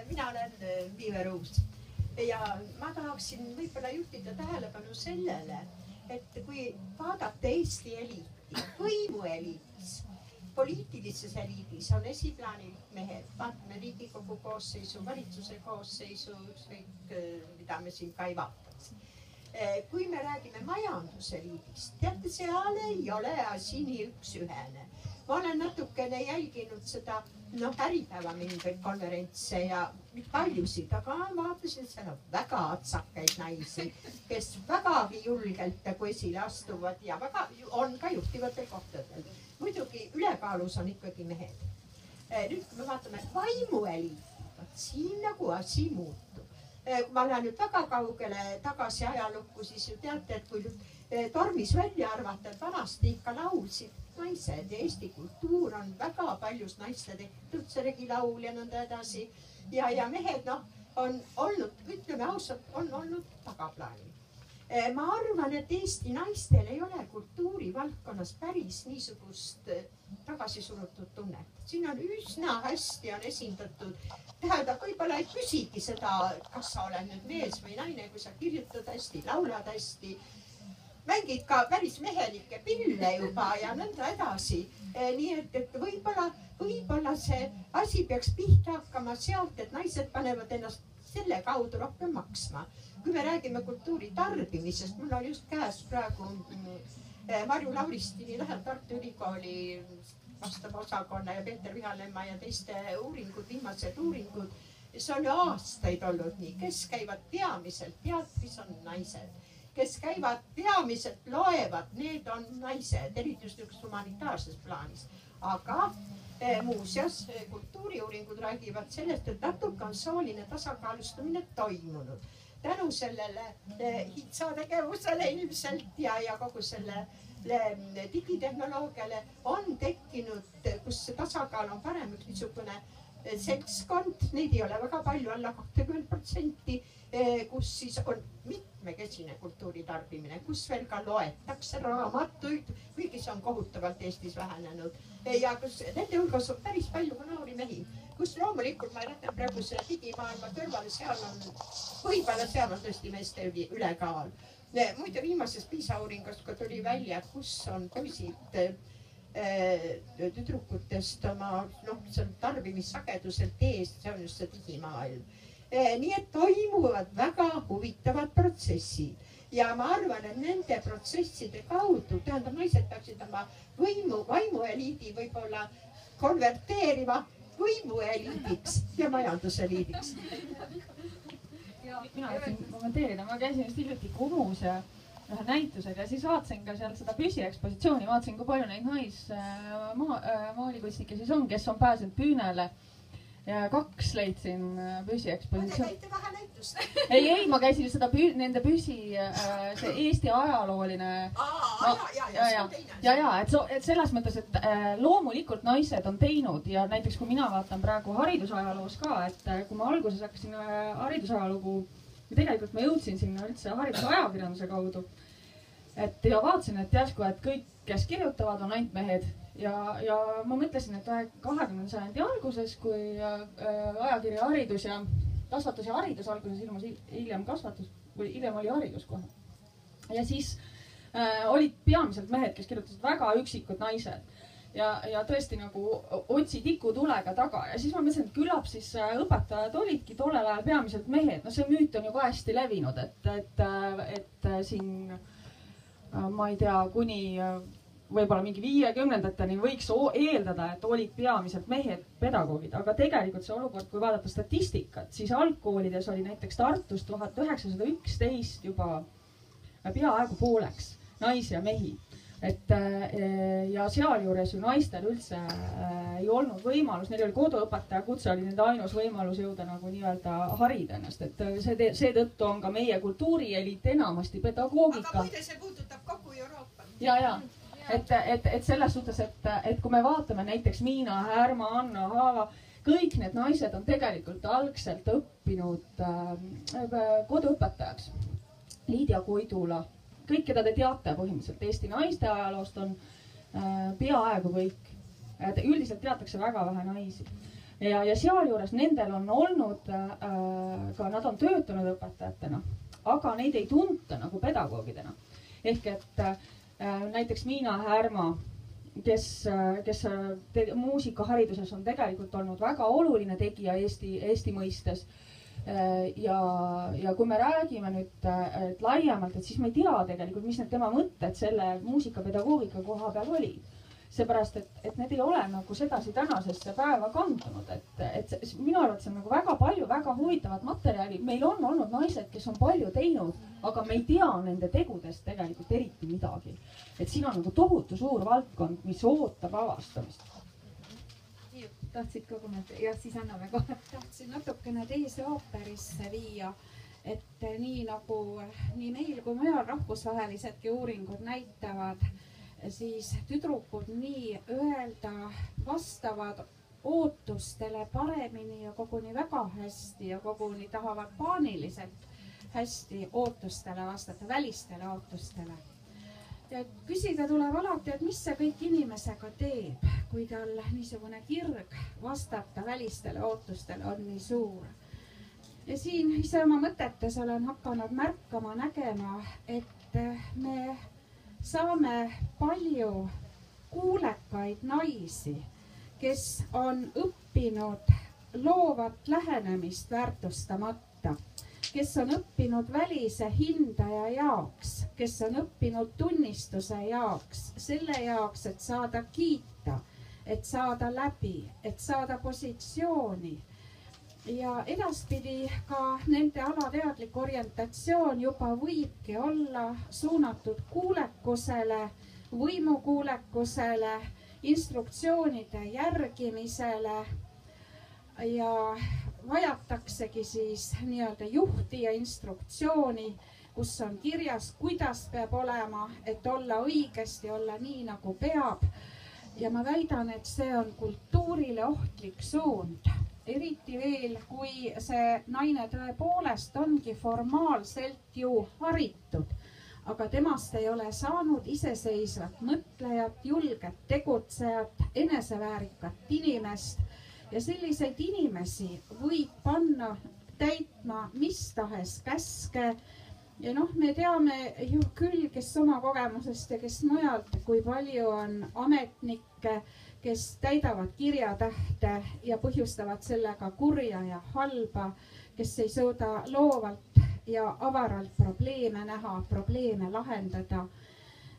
Mina olen Viive Ruus ja ma tahaksin võib-olla juhtida tähelepanu sellele, et kui vaadata Eesti eliiti, võimueliidis, poliitilises eliidis on esiplaanil mehed, vaatame Riigikogu koosseisu, valitsuse koosseisu, ükskõik mida me siin ka ei vaataks. Kui me räägime majanduseliidist, teate, seal ei ole asi nii üksühene. Ma olen natukene jälginud seda Äripäeva mingeid konverentse ja paljusid, aga vaatasin, et seal on väga atsakaid naisi, kes vägagi julgelt esile astuvad ja väga on ka juhtivatel kohtadel. Muidugi ülekaalus on ikkagi mehed. Nüüd, kui me vaatame vaimueliiti, siin nagu asi muutub. Kui ma lähen nüüd väga kaugele tagasi ajalukku, siis ju teate, et kui tormis välja arvata, et vanasti ikka laulsid naised ja Eesti kultuur on väga paljus naiste tehtud, see regilaul ja nõnda edasi. Ja mehed on olnud, ütleme ausalt, on olnud tagaplaanil. Ma arvan, et Eesti naistel ei ole kultuuri valdkonnas päris niisugust tagasisurutud tunnet. Siin on üsna hästi on esindatud. Tähendab, võib-olla ei küsigi seda, kas sa oled nüüd mees või naine, kui sa kirjutad hästi, laulad hästi, mängid ka päris mehelikke pille juba ja nõnda edasi. Nii et võib-olla see asi peaks pihta hakkama sealt, et naised panevad ennast selle kaudu rohkem maksma. Kui me räägime kultuuri tarbimisest, mul on just käes praegu Marju Lauristini läheb Tartu Ülikooli vastava osakonna ja Peeter Vihalemma ja teiste uuringud, viimased uuringud. See on aastaid olnud nii, kes käivad peamiselt teatris on naised. Kes käivad peamiselt loevad, need on naised, eriti just üks humanitaarses plaanis. Aga muuseas kultuuriuuringud räägivad sellest, et natuke on sooline tasakaalustamine toimunud. Tänu sellele HITSA tegevusele ilmselt ja kogu selle digitehnoloogiale on tekkinud, kus see tasakaal on parem, üks niisugune seltskond, neid ei ole väga palju, alla 20%, kus siis on mitmekesine kultuuri tarbimine, kus veel ka loetakse raamatuid, kuigi see on kohutavalt Eestis vähenenud. Ja kus nende hulgas on päris palju ka noori mehi, kus loomulikult ma räägin praegu selle digimaailma kõrvale, seal on tõesti meeste ülekaal. Muide viimases PISA uuringust, kui tuli välja, kus on poisid tüdrukutest oma tarbimisssageduselt ees, see on just see digimaailm. Nii et toimuvad väga huvitavad protsessid ja ma arvan, et nende protsesside kaudu, tähendab, naised peaksid oma vaimueliidi võib-olla konverteerima võimueliidiks ja majanduseliidiks. Mina võtsin kommenteerida, ma käisin just hiljuti Kumus ja ühe näitusega ja siis vaatasin ka seal seda püsiekspositsiooni, vaatasin, kui palju neid naismaalikunstnikke siis on, kes on pääsenud Püünele. Ja 2 leidsin püsiekspositsiooni. Te käite vähe näitust. Ei, ma käisin seda nende see Eesti ajalooline. Et selles mõttes, et loomulikult naised on teinud ja näiteks kui mina vaatan praegu haridusajaloos ka, et kui ma alguses hakkasin haridusajalugu, tegelikult ma jõudsin sinna üldse haridusajakirjanduse kaudu. Ja vaatasin, et järsku, et kõik, kes kirjutavad, on ainult mehed. Ja ma mõtlesin, et 20. sajandi alguses, kui ajakirja haridus ja kasvatus ja haridus alguses ilmus hiljem kasvatus, või hiljem oli haridus kohe. Ja siis olid peamiselt mehed, kes kirjutasid väga üksikud naised. Ja tõesti nagu otsi tikutulega taga. Ja siis ma mõtlesin, et küllap siis õpetajad olidki tollel ajal peamiselt mehed. No see müüt on ju ka hästi levinud, et siin, ma ei tea, kuni võib-olla mingi 50-ndateni võiks eeldada, et olid peamiselt mehed pedagoogid, aga tegelikult see olukord, kui vaadata statistikat, siis algkoolides oli näiteks Tartus 1911 juba peaaegu pooleks naisi ja mehi. Ja sealjuures ju naistel üldse ei olnud võimalus, neil oli koduõpetaja kutse, oli nende ainus võimalus jõuda nagu nii-öelda harida ennast, et seetõttu on ka meie kultuurieliit enamasti pedagoogika. Aga muide see puudutab kogu Euroopa. Ja. Et selles suhtes, et kui me vaatame näiteks Miina, Härma, Anna, Haava, kõik need naised on tegelikult algselt õppinud koduõpetajaks. Liidia Koidula, kõik, keda te teate põhimõtteliselt Eesti naiste ajaloost on peaaegu kõik. Üldiselt teatakse väga vähe naisi. ja sealjuures nendel on olnud ka, nad on töötanud õpetajatena, aga neid ei tunta nagu pedagoogidena. Ehk et näiteks Miina Härma, kes muusikahariduses on tegelikult olnud väga oluline tegija Eesti mõistes. Ja kui me räägime nüüd laiemalt, et siis me ei tea tegelikult, mis need tema mõtted selle muusikapedagoogika koha peal olid. Seepärast, et need ei ole nagu sedasi tänasesse päeva kandunud, et minu arvates on nagu väga palju väga huvitavat materjali. Meil on olnud naised, kes on palju teinud, aga me ei tea nende tegudest tegelikult eriti midagi. Et siin on nagu tohutu suur valdkond, mis ootab avastamist. Tahtsid ka kommenteerida? Jah, siis anname kohe. Tahtsin natukene teise ooperisse viia, et nii nagu nii meil kui mujal rahvusvahelisedki uuringud näitavad, siis tüdrukud nii öelda vastavad ootustele paremini ja koguni väga hästi ja koguni tahavad paaniliselt hästi ootustele vastata, välistele ootustele. Ja küsida tuleb alati, et mis see kõik inimesega teeb, kui tal niisugune kirg vastata välistele ootustele on nii suur. Ja siin ise oma mõtetes olen hakanud märkama, nägema, et me saame palju kuulekaid naisi, kes on õppinud loovat lähenemist väärtustamata, kes on õppinud välise hindaja jaoks, kes on õppinud tunnistuse jaoks, selle jaoks, et saada kiita, et saada läbi, et saada positsiooni. Ja edaspidi ka nende alateadlik orientatsioon juba võibki olla suunatud kuulekusele, võimukuulekusele, instruktsioonide järgimisele ja vajataksegi siis nii-öelda juhti ja instruktsiooni, kus on kirjas, kuidas peab olema, et olla õigesti, olla nii nagu peab. Ja ma väidan, et see on kultuurile ohtlik suund. Eriti veel, kui see naine tõepoolest ongi formaalselt ju haritud, aga temast ei ole saanud iseseisvat mõtlejat, julget tegutsejat, eneseväärikat inimest. Ja selliseid inimesi võib panna täitma mis tahes käske. Ja me teame ju küll, kes oma kogemusest ja kes mujalt, kui palju on ametnikke, kes täidavad kirjatähte ja põhjustavad sellega kurja ja halba, kes ei suuda loovalt ja avaralt probleeme näha, probleeme lahendada.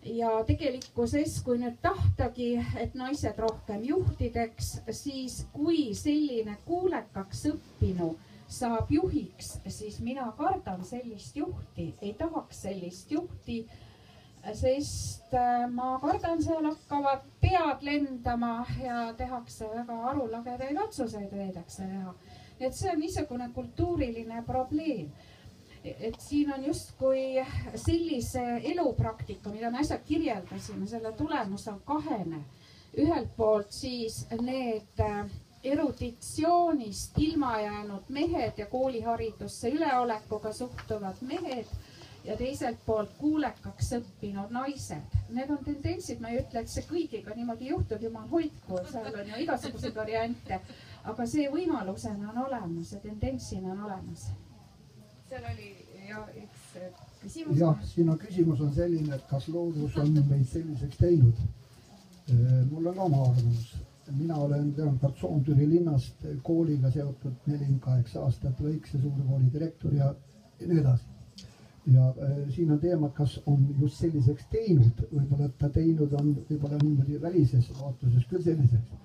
Ja tegelikkuses, kui nüüd tahtagi, et naised rohkem juhtideks, siis kui selline kuulekaks õppinu saab juhiks, siis mina kardan sellist juhti, ei tahaks sellist juhti, sest ma kardan, seal hakkavad pead lendama ja tehakse väga arulagedaid otsuseid võidakse teha. Et see on niisugune kultuuriline probleem. Et siin on justkui sellise elupraktika, mida me äsja kirjeldasime, selle tulemus on kahene. Ühelt poolt siis need eruditsioonist ilma jäänud mehed ja kooliharidusse üleolekuga suhtuvad mehed ja teiselt poolt kuulekaks õppinud naised. Need on tendentsid, ma ei ütle, et see kõigiga niimoodi juhtub, jumal hoidku, seal on ju igasuguseid variante, aga see võimalusena on olemas ja tendentsina on olemas. Seal oli üks küsimus. Jah, sinu küsimus on selline, et kas loodus on meid selliseks teinud. Mul on oma arvamus. Mina olen Soontüri linnast kooliga seotud 48 aastat väikse suure kooli direktor ja nii edasi. Ja siin on teema, kas on just selliseks teinud, võib-olla ta teinud on võib-olla niimoodi välises vaatuses küll selliseks.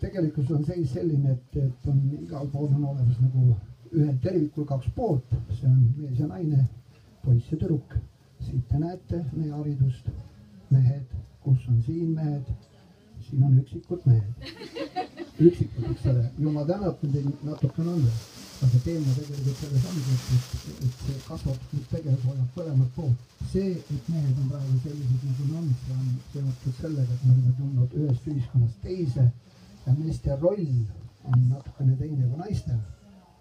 Tegelikult on seis selline, et on igal pool on olemas nagu ühel tervikul kaks poolt, see on mees ja naine, poiss ja tüdruk. Siit te näete meie haridust, mehed, kus on siin mehed, siin on üksikud mehed. Üksikud, eks ole, jumal tänatud natukene on, aga teema tegelikult selles ongi, et see kasvab tegelikult hoiab põlemat poolt. See, et mehed on praegu sellised nagu on, see on seotud sellega, et me oleme tulnud ühest ühiskonnast teise ja meeste roll on natukene teine kui naistel.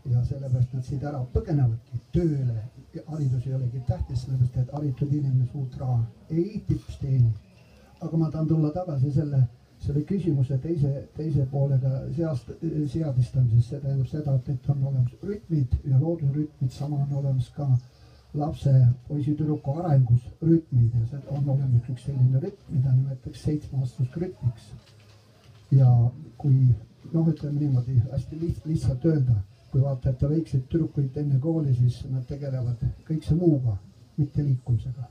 Ja sellepärast nad siit ära põgenevadki tööle. Haridus ei olegi tähtis, sellepärast et haritud inimene suurt raha ei tippsteeni. Aga ma tahan tulla tagasi selle selle küsimuse teise poolega seadistamises, see tähendab seda, et on olemas rütmid ja loodusrütmid, sama on olemas ka lapse, poisi, tüdruku arengus rütmid ja see on olemas üks selline rütm, mida nimetatakse 7-aastaseks rütmiks. Ja kui ütleme niimoodi hästi lihtsalt öelda, kui vaatate väikseid tüdrukuid enne kooli, siis nad tegelevad kõikse muuga, mitte liikumisega.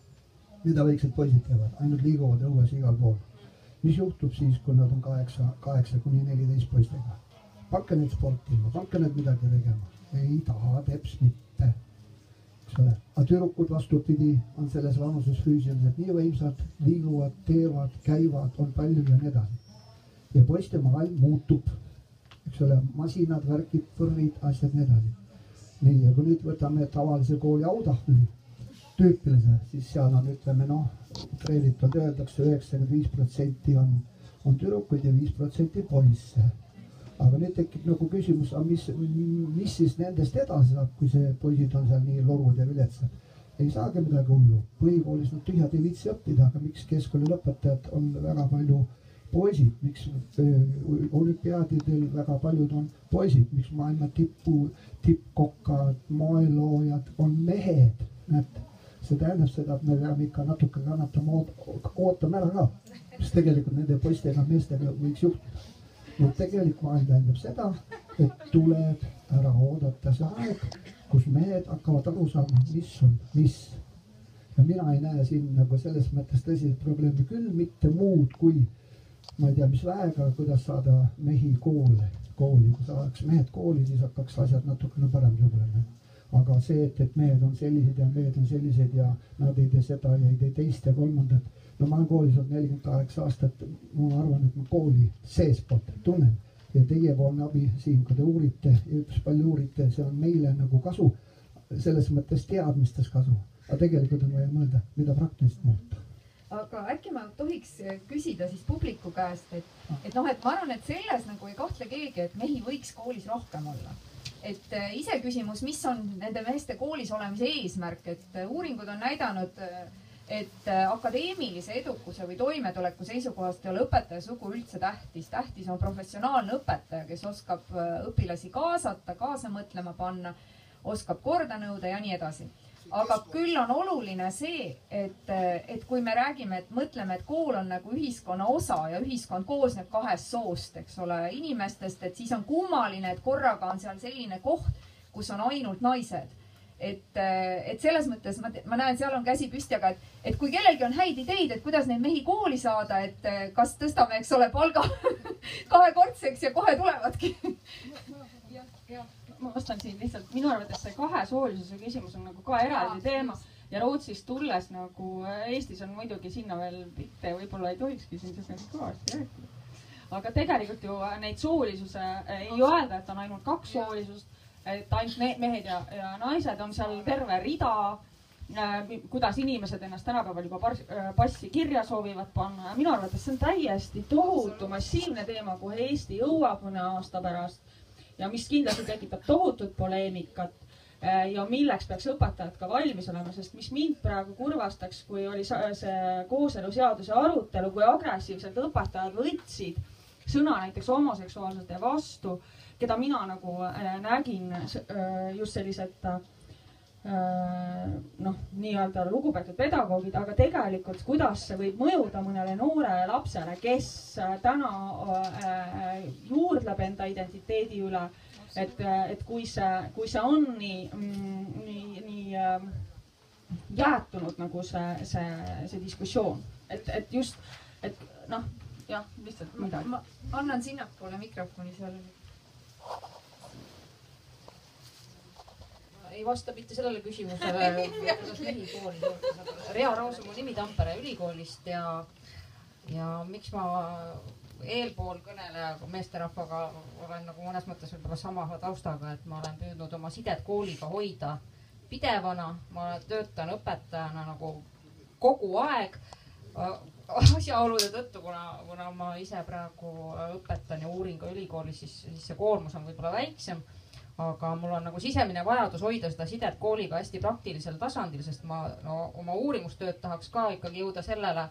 Mida väiksed poisid teevad, ainult liiguvad õues igal pool. Mis juhtub siis, kui nad on 8 kuni 14 poistega? Panke need sportima, panke need midagi tegema. Ei taha teps mitte. Aga tüdrukud vastupidi on selles vanuses füüsiliselt nii võimsad, liiguvad, teevad, käivad, on palju ja nii edasi. Ja poiste maailm muutub. Masinad, värkid, võrrid, asjad nii edasi. Nii, ja kui nüüd võtame tavalise kooli autahvli tüüpilise, siis seal on, ütleme, treelitult öeldakse 95% on tüdrukuid ja 5% poisse. Aga nüüd tekib nagu küsimus, mis siis nendest edasi saab, kui see poisid on seal nii lorud ja viletsad. Ei saagi midagi hullu. Põhikoolis nad tühjad ei viitsi õppida, aga miks keskkooli lõpetajad on väga palju poisid, miks olümpiaadidel väga paljud on poisid, miks maailma tippkokkad, moeloojad on mehed, näed. See tähendab seda, et me peame ikka natuke kannatama, ootame ära ka, mis tegelikult nende poistega meestega võiks juhtida. Nüüd tegelik maailm tähendab seda, et tuleb ära oodata see aeg, kus mehed hakkavad aru saama, mis on mis. Ja mina ei näe siin nagu selles mõttes tõsiselt probleemi küll, mitte muud kui, ma ei tea, mis väega, kuidas saada mehi kooli. Kui saaks mehed kooli, siis hakkaks asjad natukene parem sublema. Aga see, et mehed on sellised ja mehed on sellised ja nad ei tee seda ja ei tee teist ja kolmandat. No ma olen koolis olnud 48 aastat, ma arvan, et ma kooli seespoolt tunnen. Ja teiepoolne abi siin, kui te uurite ja üks palju uurite, see on meile nagu kasu, selles mõttes teadmistes kasu. Aga tegelikult on vaja mõelda, mida praktiliselt muuta. Aga äkki ma tohiks küsida siis publiku käest, et ma arvan, et selles nagu ei kahtle keegi, et mehi võiks koolis rohkem olla. Et ise küsimus, mis on nende meeste koolis olemise eesmärk, et uuringud on näidanud, et akadeemilise edukuse või toimetuleku seisukohast ei ole õpetaja sugu üldse tähtis. Tähtis on professionaalne õpetaja, kes oskab õpilasi kaasata, kaasa mõtlema panna, oskab korda nõuda ja nii edasi. Aga küll on oluline see, et kui me räägime, et mõtleme, et kool on nagu ühiskonna osa ja ühiskond koosneb 2 soost, eks ole, inimestest, et siis on kummaline, et korraga on seal selline koht, kus on ainult naised. Et selles mõttes ma näen, seal on käsi püsti, aga et kui kellelgi on häid ideid, et kuidas neid mehi kooli saada, et kas tõstame, eks ole, palga 2-kordseks ja kohe tulevadki. Ma vastan siin lihtsalt, minu arvates see 2 soolisuse küsimus on nagu ka eraldi teema ja Rootsist tulles nagu Eestis on muidugi sinna veel mitte, võib-olla ei tohikski siin nagu kõvasti rääkida. Aga tegelikult ju neid soolisuse ei öelda, et on ainult 2 soolisust, et ainult mehed ja naised on seal terve rida, kuidas inimesed ennast tänapäeval juba passi kirja soovivad panna. Ja minu arvates see on täiesti tohutu massiivne teema, kuhu Eesti jõuab mõne aasta pärast. Ja mis kindlasti tekitab tohutut poleemikat ja milleks peaks õpetajad ka valmis olema, sest mis mind praegu kurvastaks, kui oli see kooseluseaduse arutelu, kui agressiivselt õpetajad võtsid sõna näiteks homoseksuaalsete vastu, keda mina nagu nägin just sellised nii-öelda lugupeetud pedagoogid, aga tegelikult kuidas see võib mõjuda mõnele noorele lapsele, kes täna juurdleb enda identiteedi üle, et kui see on nii jäetunud nagu see diskussioon, et just, et jah, lihtsalt midagi. Ma annan sinnapoole mikrofoni seal. Ei vasta mitte sellele küsimusele, kuidas mehi kooli juurde. Rea Raus on mu nimi Tampere ülikoolist ja miks ma eelpool kõneleja meesterahvaga olen nagu mõnes mõttes võib-olla sama taustaga, et ma olen püüdnud oma sidet kooliga hoida pidevana. Ma töötan õpetajana nagu kogu aeg asjaolude tõttu, kuna ma ise praegu õpetan ja uurin ka ülikoolis, siis see koormus on võib-olla väiksem. Aga mul on nagu sisemine vajadus hoida seda sidet kooliga hästi praktilisel tasandil, sest ma oma uurimustööd tahaks ka ikkagi jõuda sellele